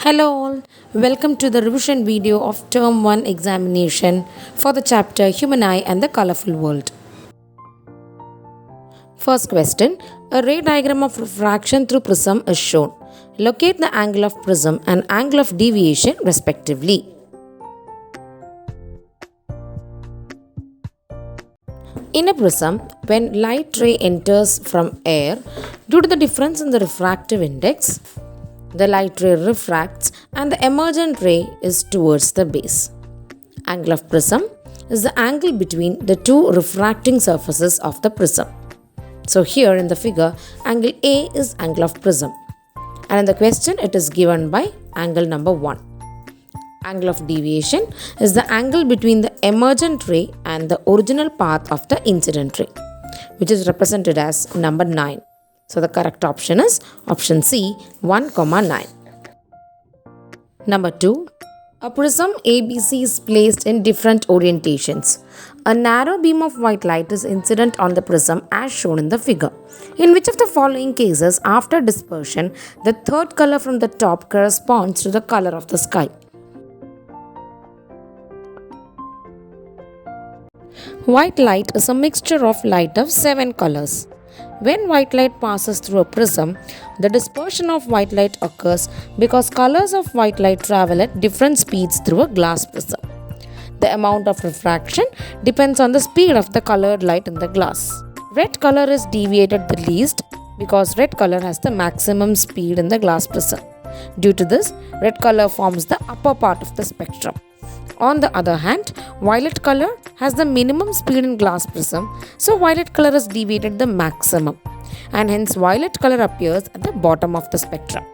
Hello all, welcome to the revision video of Term 1 examination for the chapter Human Eye and the Colourful World. First question, a ray diagram of refraction through prism is shown. Locate the angle of prism and angle of deviation respectively. In a prism, when light ray enters from air, due to the difference in the refractive index, the light ray refracts and the emergent ray is towards the base. Angle of prism is the angle between the two refracting surfaces of the prism. So here in the figure, angle A is angle of prism. And in the question, it is given by angle number 1. Angle of deviation is the angle between the emergent ray and the original path of the incident ray, which is represented as number 9. So the correct option is option C, 1,9. Number 2. A prism ABC is placed in different orientations. A narrow beam of white light is incident on the prism as shown in the figure. In which of the following cases, after dispersion, the third color from the top corresponds to the color of the sky? White light is a mixture of light of 7 colors. When white light passes through a prism, the dispersion of white light occurs because colors of white light travel at different speeds through a glass prism. The amount of refraction depends on the speed of the colored light in the glass. Red color is deviated the least because red color has the maximum speed in the glass prism. Due to this, red color forms the upper part of the spectrum. On the other hand, violet color has the minimum speed in glass prism, so violet color is deviated the maximum, and hence violet color appears at the bottom of the spectrum.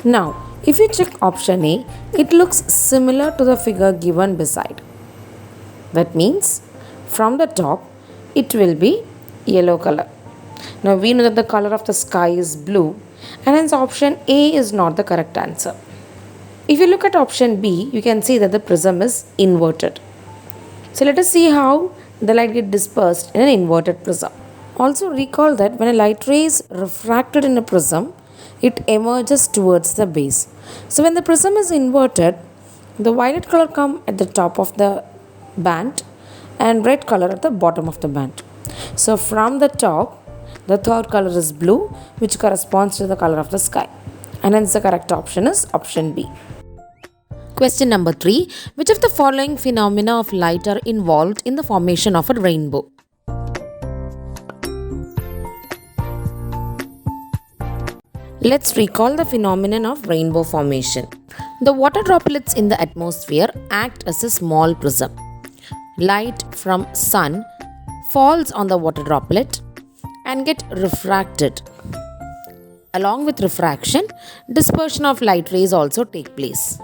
Now, if you check option A, it looks similar to the figure given beside. That means, from the top, it will be yellow color. Now, we know that the color of the sky is blue, and hence option A is not the correct answer. If you look at option B, you can see that the prism is inverted. So let us see how the light gets dispersed in an inverted prism. Also recall that when a light ray is refracted in a prism, it emerges towards the base. So when the prism is inverted, the violet color comes at the top of the band and red color at the bottom of the band. So from the top, the third color is blue, which corresponds to the color of the sky. And hence the correct option is option B. Question number 3. Which of the following phenomena of light are involved in the formation of a rainbow? Let's recall the phenomenon of rainbow formation. The water droplets in the atmosphere act as a small prism. Light from sun falls on the water droplet and get refracted. Along with refraction, dispersion of light rays also take place.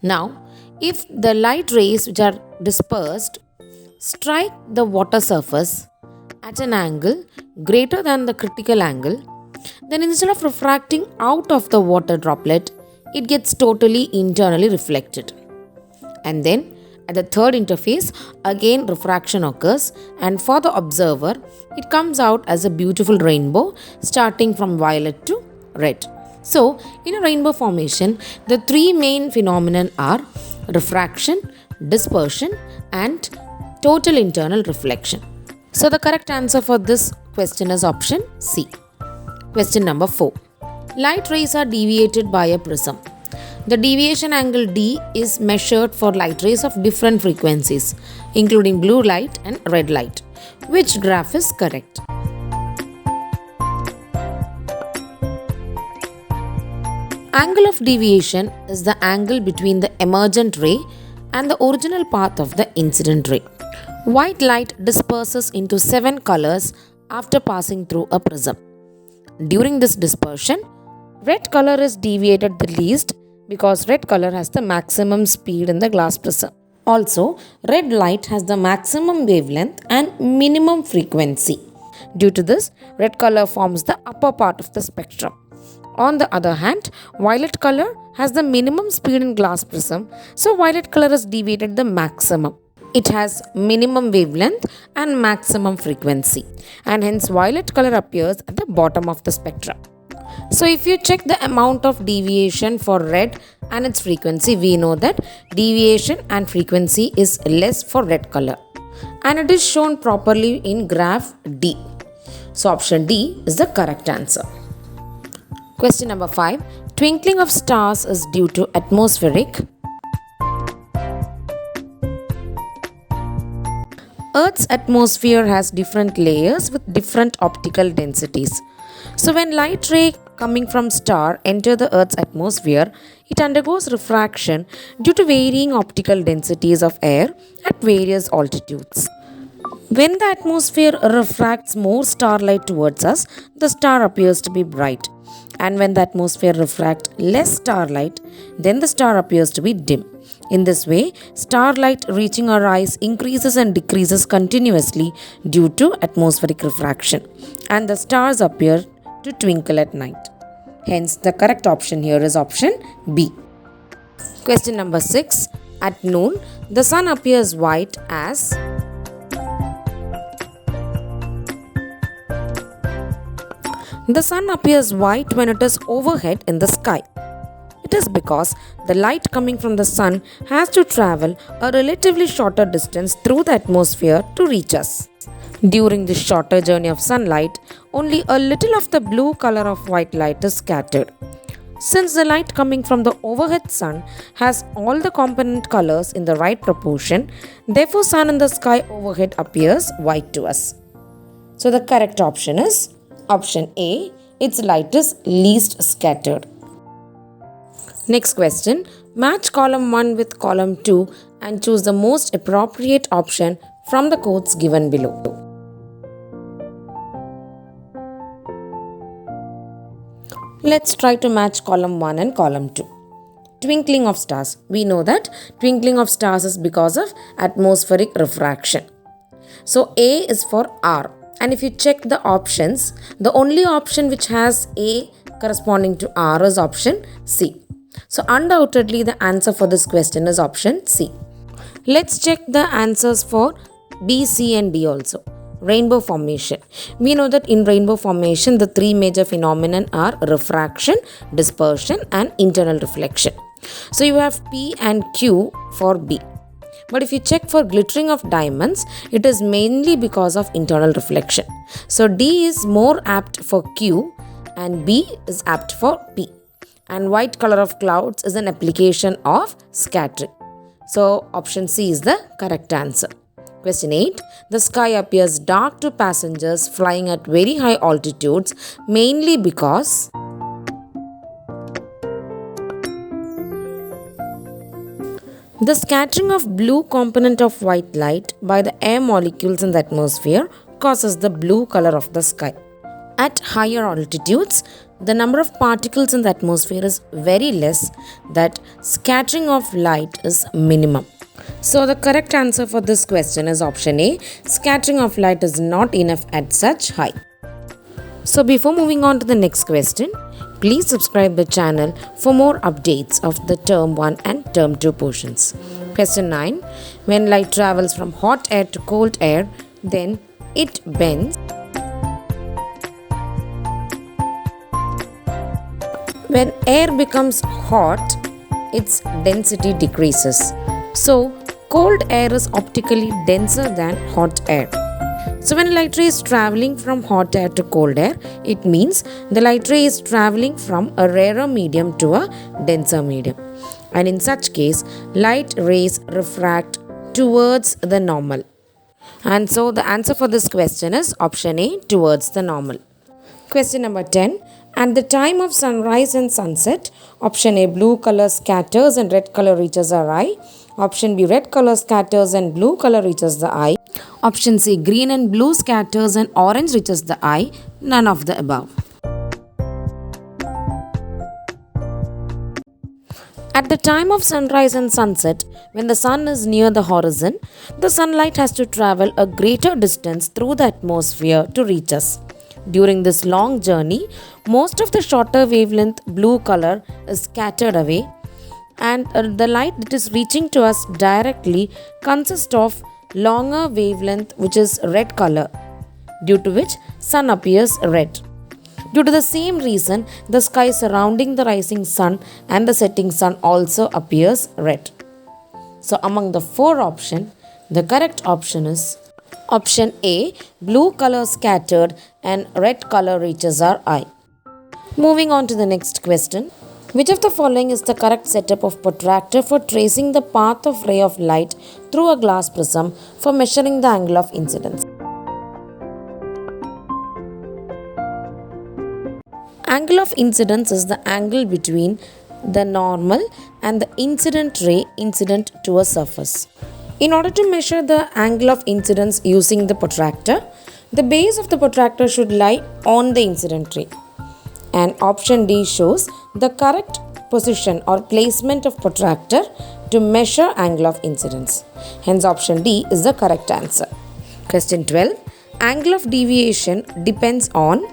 Now, if the light rays which are dispersed strike the water surface at an angle greater than the critical angle, then instead of refracting out of the water droplet, it gets totally internally reflected. And then at the third interface, again refraction occurs, and for the observer, it comes out as a beautiful rainbow starting from violet to red. So, in a rainbow formation, the three main phenomena are refraction, dispersion, and total internal reflection. So, the correct answer for this question is option C. Question number 4. Light rays are deviated by a prism. The deviation angle D is measured for light rays of different frequencies, including blue light and red light. Which graph is correct? Angle of deviation is the angle between the emergent ray and the original path of the incident ray. White light disperses into 7 colors after passing through a prism. During this dispersion, red color is deviated the least because red color has the maximum speed in the glass prism. Also, red light has the maximum wavelength and minimum frequency. Due to this, red color forms the upper part of the spectrum. On the other hand, violet color has the minimum speed in glass prism, so violet color is deviated the maximum. It has minimum wavelength and maximum frequency, and hence violet color appears at the bottom of the spectrum. So if you check the amount of deviation for red and its frequency, we know that deviation and frequency is less for red color. And it is shown properly in graph D. So option D is the correct answer. Question number 5. Twinkling of stars is due to atmospheric. Earth's atmosphere has different layers with different optical densities. So when light ray coming from star enter the Earth's atmosphere, it undergoes refraction due to varying optical densities of air at various altitudes. When the atmosphere refracts more starlight towards us, the star appears to be bright. And when the atmosphere refracts less starlight, then the star appears to be dim. In this way, starlight reaching our eyes increases and decreases continuously due to atmospheric refraction, and the stars appear to twinkle at night. Hence, the correct option here is option B. Question number 6. At noon, the sun appears white as the sun appears white when it is overhead in the sky. It is because the light coming from the sun has to travel a relatively shorter distance through the atmosphere to reach us. During this shorter journey of sunlight, only a little of the blue color of white light is scattered. Since the light coming from the overhead sun has all the component colors in the right proportion, therefore sun in the sky overhead appears white to us. So the correct option is option A, its light is least scattered. Next question, match column 1 with column 2 and choose the most appropriate option from the quotes given below. Let's try to match column 1 and column 2. Twinkling of stars. We know that twinkling of stars is because of atmospheric refraction. So A is for R. And if you check the options, the only option which has A corresponding to R is option C. So undoubtedly the answer for this question is option C. Let's check the answers for B, C and D also. Rainbow formation. We know that in rainbow formation the three major phenomena are refraction, dispersion and internal reflection. So you have P and Q for B. But if you check for glittering of diamonds, it is mainly because of internal reflection. So D is more apt for Q and B is apt for P. And white color of clouds is an application of scattering. So option C is the correct answer. Question 8. The sky appears dark to passengers flying at very high altitudes mainly because the scattering of blue component of white light by the air molecules in the atmosphere causes the blue color of the sky. At higher altitudes, the number of particles in the atmosphere is very less, that scattering of light is minimum. So the correct answer for this question is option A. Scattering of light is not enough at such high. So before moving on to the next question, please subscribe the channel for more updates of the term 1 and term 2 portions. Question 9. When light travels from hot air to cold air, then it bends. When air becomes hot, its density decreases. So, cold air is optically denser than hot air. So, when light ray is traveling from hot air to cold air, it means the light ray is traveling from a rarer medium to a denser medium. And in such case, light rays refract towards the normal. And so, the answer for this question is option A, towards the normal. Question number 10. At the time of sunrise and sunset, option A, blue color scatters and red color reaches our eye. Option B, red color scatters and blue color reaches the eye. Option C, green and blue scatters and orange reaches the eye. None of the above. At the time of sunrise and sunset, when the sun is near the horizon, the sunlight has to travel a greater distance through the atmosphere to reach us. During this long journey, most of the shorter wavelength blue color is scattered away, and the light that is reaching to us directly consists of longer wavelength which is red color, due to which sun appears red. Due to the same reason, the sky surrounding the rising sun and the setting sun also appears red. So among the four options, the correct option is option A, blue color scattered and red color reaches our eye. Moving on to the next question. Which of the following is the correct setup of protractor for tracing the path of ray of light through a glass prism for measuring the angle of incidence? Angle of incidence is the angle between the normal and the incident ray incident to a surface. In order to measure the angle of incidence using the protractor, the base of the protractor should lie on the incident ray. And option D shows the correct position or placement of protractor to measure angle of incidence. Hence option D is the correct answer. Question 12. Angle of deviation depends on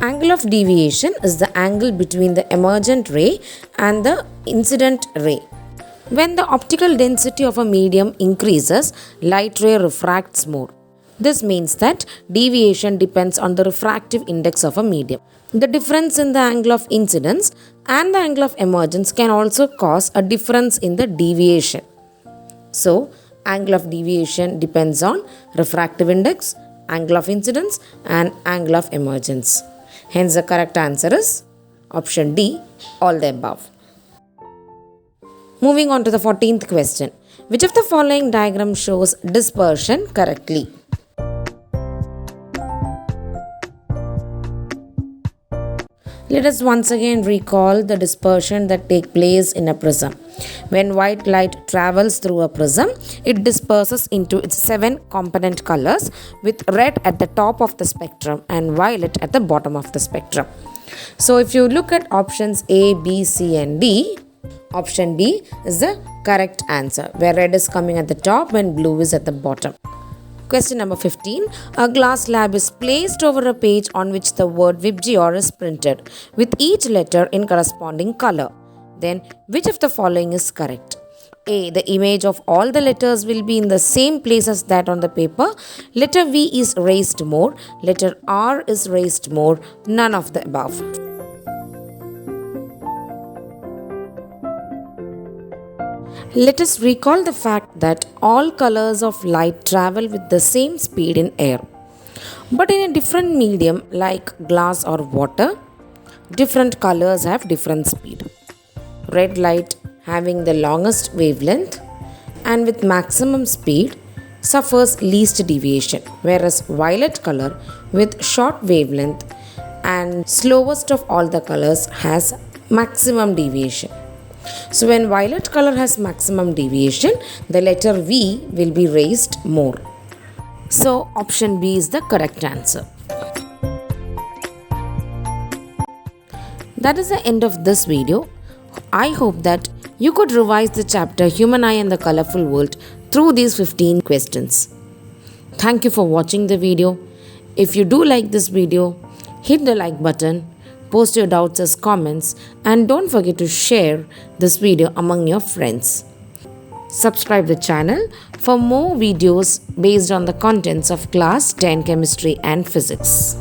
Angle of deviation is the angle between the emergent ray and the incident ray. When the optical density of a medium increases, light ray refracts more. This means that deviation depends on the refractive index of a medium. The difference in the angle of incidence and the angle of emergence can also cause a difference in the deviation. So, angle of deviation depends on refractive index, angle of incidence and angle of emergence. Hence, the correct answer is option D, all the above. Moving on to the 14th question. Which of the following diagram shows dispersion correctly? Let us once again recall the dispersion that takes place in a prism. When white light travels through a prism, it disperses into its 7 component colors with red at the top of the spectrum and violet at the bottom of the spectrum. So if you look at options A, B, C and D, option D is the correct answer, where red is coming at the top and blue is at the bottom. Question number 15. A glass slab is placed over a page on which the word Vibgyor is printed with each letter in corresponding color. Then, which of the following is correct? A. The image of all the letters will be in the same place as that on the paper. Letter V is raised more. Letter R is raised more. None of the above. Let us recall the fact that all colors of light travel with the same speed in air. But in a different medium like glass or water, different colors have different speed. Red light having the longest wavelength and with maximum speed suffers least deviation, whereas violet color with short wavelength and slowest of all the colors has maximum deviation. So when violet color has maximum deviation, the letter V will be raised more. So option B is the correct answer. That is the end of this video. I hope that you could revise the chapter Human Eye and the Colorful World through these 15 questions. Thank you for watching the video. If you do like this video, hit the like button, post your doubts as comments, and don't forget to share this video among your friends. Subscribe the channel for more videos based on the contents of class 10 chemistry and physics.